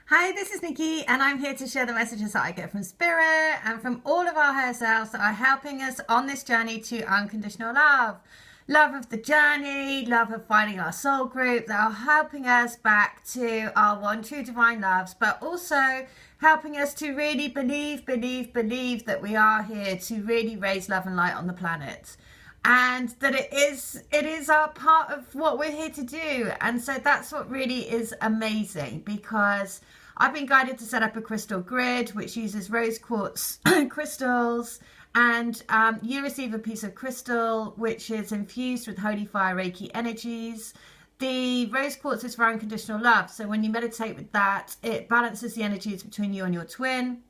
Hi, this is Nikki, and I'm here to share the messages that I get from Spirit and from all of our higher selves that are helping us on this journey to unconditional love. Love of the journey, love of finding our soul group, that are helping us back to our one true divine loves, but also helping us to really believe that we are here to really raise love and light on the planet, and that it is our part of what we're here to do. And so that's what really is amazing, because I've been guided to set up a crystal grid which uses rose quartz crystals, and you receive a piece of crystal which is infused with Holy Fire Reiki energies. The rose quartz is for unconditional love, so when you meditate with that, it balances the energies between you and your twin.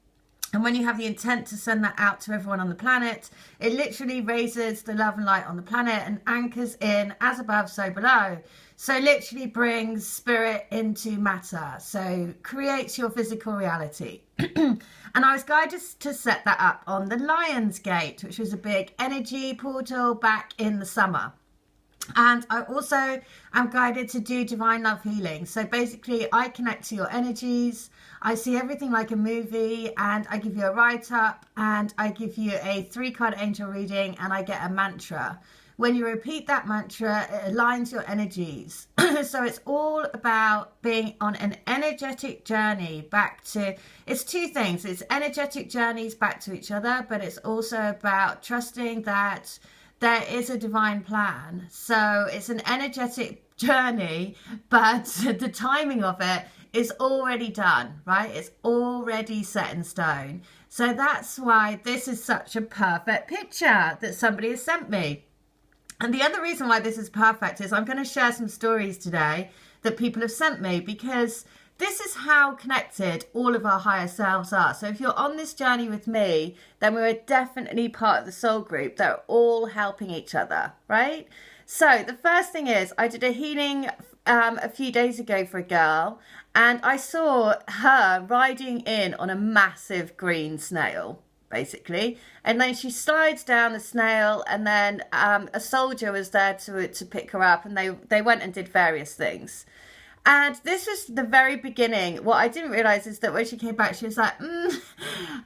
And when you have the intent to send that out to everyone on the planet, it literally raises the love and light on the planet and anchors in as above, so below. So literally brings spirit into matter. So creates your physical reality. And I was guided to set that up on the Lion's Gate, which was a big energy portal back in the summer. And I also am guided to do divine love healing. So basically I connect to your energies. I see everything like a movie, and I give you a write-up, and I give you a 3-card angel reading, and I get a mantra. When you repeat that mantra, it aligns your energies. So it's all about being on an energetic journey back to, it's two things. It's energetic journeys back to each other, but it's also about trusting that there is a divine plan. So it's an energetic journey, but the timing of it is already done, right? It's already set in stone. So that's why this is such a perfect picture that somebody has sent me. And the other reason why this is perfect is I'm going to share some stories today that people have sent me, because this is how connected all of our higher selves are. So if you're on this journey with me, then we're definitely part of the soul group. They're all helping each other, right? So the first thing is, I did a healing a few days ago for a girl, and I saw her riding in on a massive green snail, basically. And then she slides down the snail, and then a soldier was there to pick her up, and they went and did various things. And this was the very beginning. What I didn't realise is that when she came back, she was like,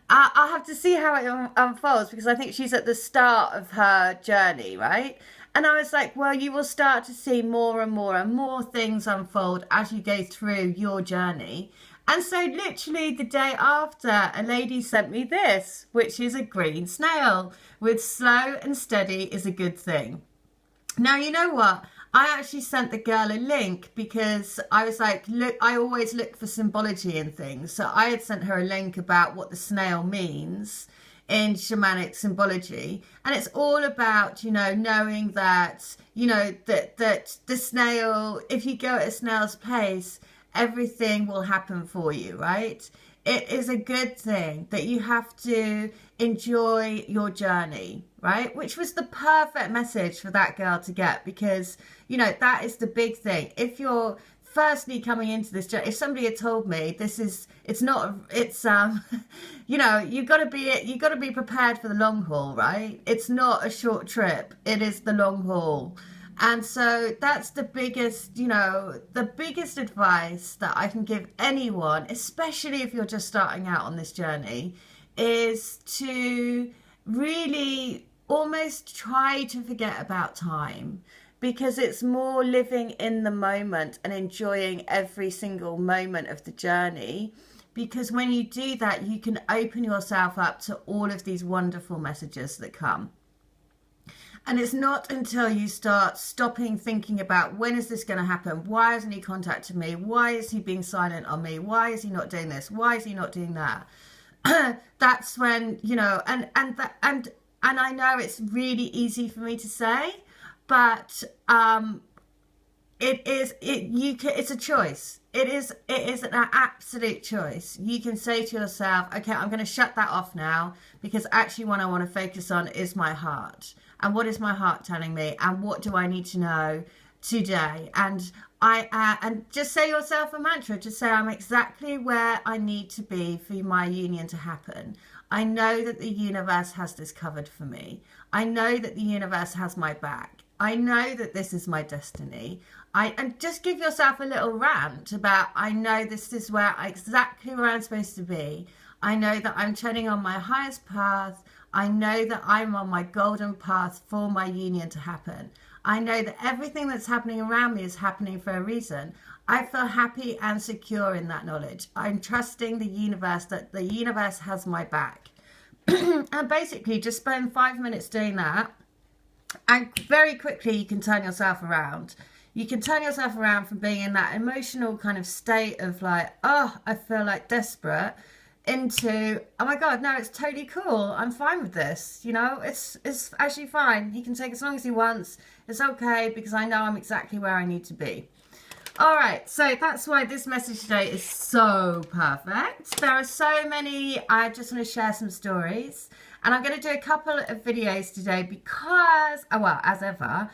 I'll have to see how it unfolds, because I think she's at the start of her journey, right? And I was like, well, you will start to see more and more and more things unfold as you go through your journey. And so literally the day after, a lady sent me this, which is a green snail with slow and steady is a good thing. Now, you know what? I actually sent the girl a link because I was like, look, I always look for symbology in things. So I had sent her a link about what the snail means in shamanic symbology. And it's all about, knowing that, that the snail, if you go at a snail's pace, everything will happen for you, right? It is a good thing that you have to enjoy your journey, right? Which was the perfect message for that girl to get, because, that is the big thing. If you're firstly coming into this journey, if somebody had told me you've got to be prepared for the long haul, right? It's not a short trip. It is the long haul. And so that's the biggest advice that I can give anyone, especially if you're just starting out on this journey, is to really almost try to forget about time, because it's more living in the moment and enjoying every single moment of the journey. Because when you do that, you can open yourself up to all of these wonderful messages that come. And it's not until you start stopping thinking about, when is this going to happen? Why hasn't he contacted me? Why is he being silent on me? Why is he not doing this? Why is he not doing that? That's when, and I know it's really easy for me to say, but it's a choice. It is an absolute choice. You can say to yourself, okay, I'm going to shut that off now, because actually what I want to focus on is my heart. And what is my heart telling me? And what do I need to know today? And and just say yourself a mantra. Just say, I'm exactly where I need to be for my union to happen. I know that the universe has this covered for me. I know that the universe has my back. I know that this is my destiny. And just give yourself a little rant about, I know this is exactly where I'm supposed to be. I know that I'm treading on my highest path. I know that I'm on my golden path for my union to happen. I know that everything that's happening around me is happening for a reason. I feel happy and secure in that knowledge. I'm trusting the universe, that the universe has my back. And basically just spend 5 minutes doing that. And very quickly you can turn yourself around. You can turn yourself around from being in that emotional kind of state of like, oh, I feel like desperate, into, oh my God, no, it's totally cool. I'm fine with this. You know, it's actually fine. He can take as long as he wants. It's okay, because I know I'm exactly where I need to be. All right, so that's why this message today is so perfect. There are so many. I just want to share some stories, and I'm going to do a couple of videos today because, oh, well, as ever,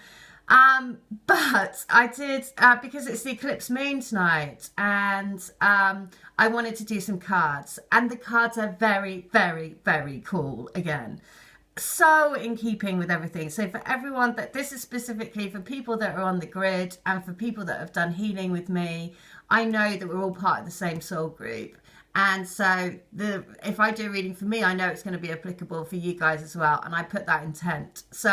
but I did, because it's the eclipse moon tonight, and I wanted to do some cards, and the cards are very, very, very cool again. So in keeping with everything. So for everyone, that this is specifically for people that are on the grid and for people that have done healing with me. I know that we're all part of the same soul group. And so if I do a reading for me, I know it's going to be applicable for you guys as well. And I put that intent. So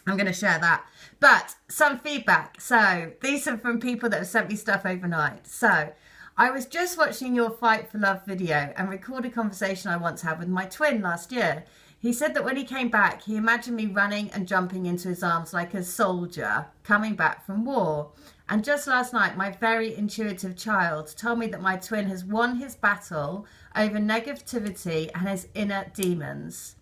I'm going to share that. But some feedback. So these are from people that have sent me stuff overnight. So I was just watching your Fight for Love video and recorded a conversation I once had with my twin last year. He said that when he came back, he imagined me running and jumping into his arms like a soldier coming back from war. And just last night, my very intuitive child told me that my twin has won his battle over negativity and his inner demons.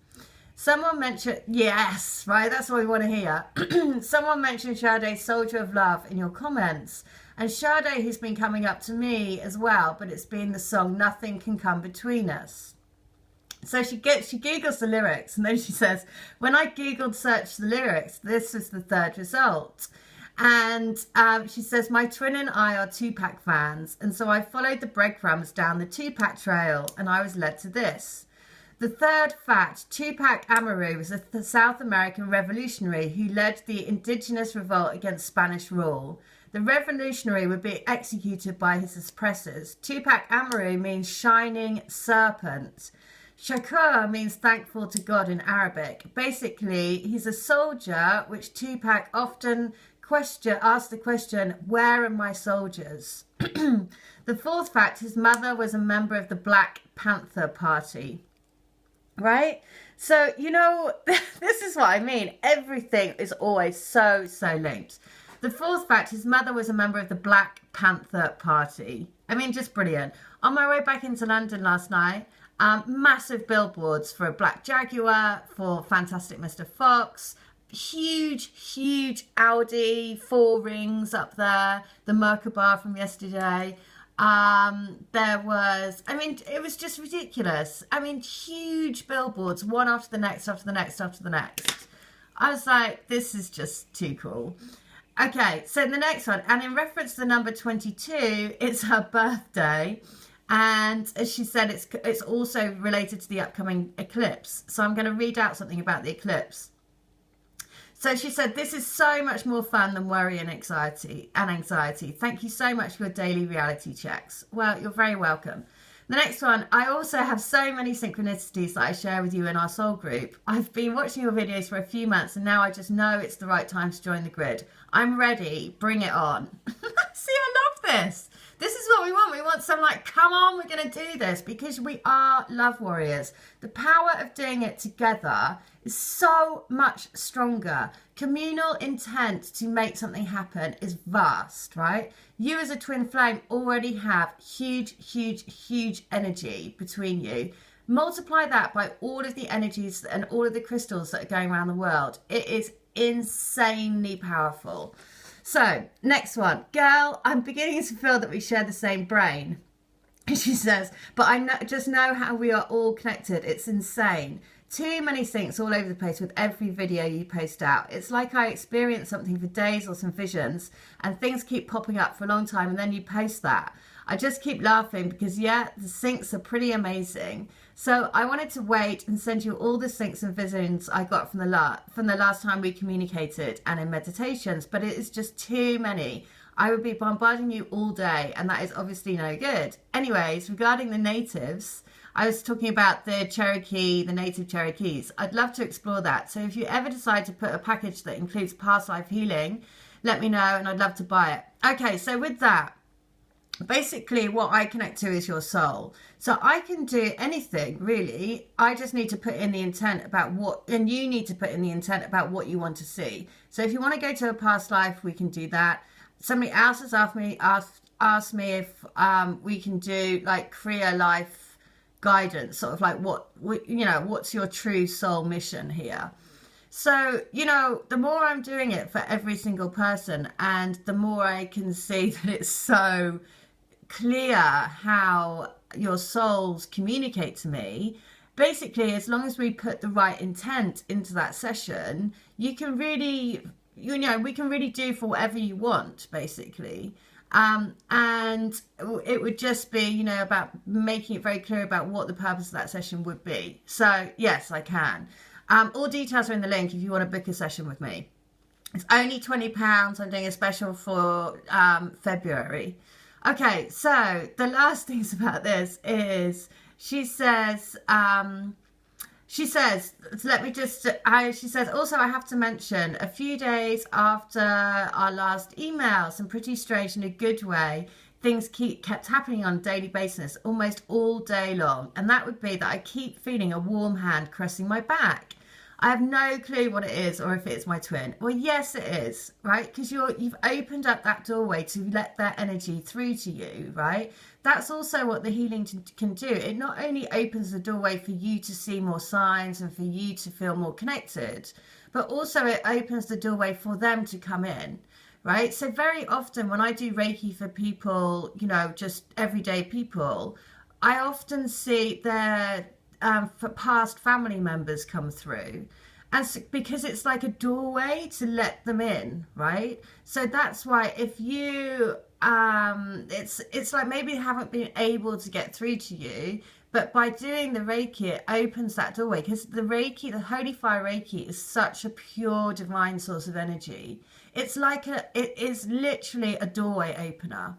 Someone mentioned, yes, right, that's what we want to hear. Someone mentioned Sade's Soldier of Love in your comments. And Sade, who's been coming up to me as well, but it's been the song Nothing Can Come Between Us. So she Googles the lyrics, and then she says, when I Googled search the lyrics, this was the third result. And she says, my twin and I are Tupac fans, and so I followed the breadcrumbs down the Tupac trail, and I was led to this. The third fact, Tupac Amaru was a South American revolutionary who led the indigenous revolt against Spanish rule. The revolutionary would be executed by his oppressors. Tupac Amaru means shining serpent. Shakur means thankful to God in Arabic. Basically, he's a soldier, which Tupac often asked the question, where are my soldiers? The fourth fact, his mother was a member of the Black Panther Party. Right? So, you know, this is what I mean. Everything is always so linked. The fourth fact, his mother was a member of the Black Panther Party. I mean, just brilliant. On my way back into London last night, massive billboards for a Black Jaguar, for Fantastic Mr. Fox, huge Audi 4 rings up there, the Merkaba from yesterday. There was, I mean, it was just ridiculous. I mean, huge billboards, one after the next, after the next, after the next. I was like, this is just too cool. Okay, so the next one, and in reference to the number 22, it's her birthday. And as she said, it's also related to the upcoming eclipse. So I'm going to read out something about the eclipse. So she said, this is so much more fun than worry and anxiety. Thank you so much for your daily reality checks. Well, you're very welcome. The next one, I also have so many synchronicities that I share with you in our soul group. I've been watching your videos for a few months and now I just know it's the right time to join the grid. I'm ready. Bring it on. See, I love this. This is what we want. We want some like, come on, we're going to do this, because we are love warriors. The power of doing it together is so much stronger. Communal intent to make something happen is vast, right? You as a twin flame already have huge energy between you. Multiply that by all of the energies and all of the crystals that are going around the world. It is insanely powerful. So, next one. Girl, I'm beginning to feel that we share the same brain. She says, but I just know how we are all connected. It's insane. Too many syncs all over the place with every video you post out. It's like I experience something for days or some visions and things keep popping up for a long time and then you post that. I just keep laughing because, yeah, the syncs are pretty amazing. So I wanted to wait and send you all the syncs and visions I got from the last time we communicated and in meditations, but it is just too many. I would be bombarding you all day, and that is obviously no good. Anyways, regarding the natives, I was talking about the Cherokee, the native Cherokees. I'd love to explore that. So if you ever decide to put a package that includes past life healing, let me know and I'd love to buy it. Okay, so with that, basically what I connect to is your soul. So I can do anything really. I just need to put in the intent about what, and you need to put in the intent about what you want to see. So if you want to go to a past life, we can do that. Somebody else has asked me if we can do like Kriya life guidance, sort of like what you know, what's your true soul mission here. So, you know, the more I'm doing it for every single person, and the more I can see that it's so clear how your souls communicate to me. Basically, as long as we put the right intent into that session, you can really, you know, we can really do for whatever you want, basically. And it would just be, you know, about making it very clear about what the purpose of that session would be. So yes, I can. All details are in the link if you want to book a session with me. It's only £20. I'm doing a special for February. Okay, so the last things about this is she says, she says, also I have to mention, a few days after our last email, some pretty strange in a good way, things kept happening on a daily basis, almost all day long. And that would be that I keep feeling a warm hand caressing my back. I have no clue what it is or if it's my twin. Well, yes, it is, right? Because you've opened up that doorway to let that energy through to you, right? That's also what the healing can do. It not only opens the doorway for you to see more signs and for you to feel more connected, but also it opens the doorway for them to come in, right? So very often when I do Reiki for people, you know, just everyday people, I often see their for past family members come through, and so, because it's like a doorway to let them in, right? So that's why if you it's like maybe they haven't been able to get through to you, but by doing the Reiki it opens that doorway, because the Reiki, the Holy Fire Reiki, is such a pure divine source of energy. It's like it is literally a doorway opener.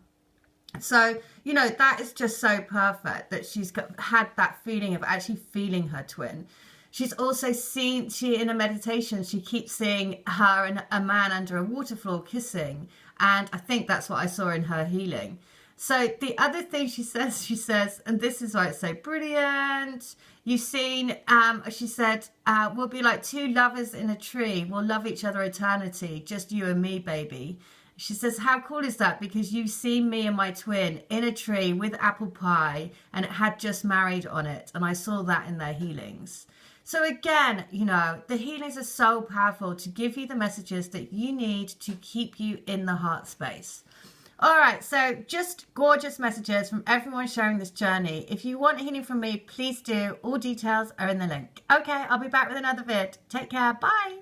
So, you know, that is just so perfect that she's had that feeling of actually feeling her twin. She's also seen, in a meditation, she keeps seeing her and a man under a waterfall kissing. And I think that's what I saw in her healing. So the other thing she says, and this is why it's so brilliant. You've seen, she said, we'll be like two lovers in a tree. We'll love each other eternity. Just you and me, baby. She says, how cool is that? Because you've seen me and my twin in a tree with apple pie, and it had just married on it. And I saw that in their healings. So again, you know, the healings are so powerful to give you the messages that you need to keep you in the heart space. All right, so just gorgeous messages from everyone sharing this journey. If you want healing from me, please do. All details are in the link. Okay, I'll be back with another vid. Take care. Bye.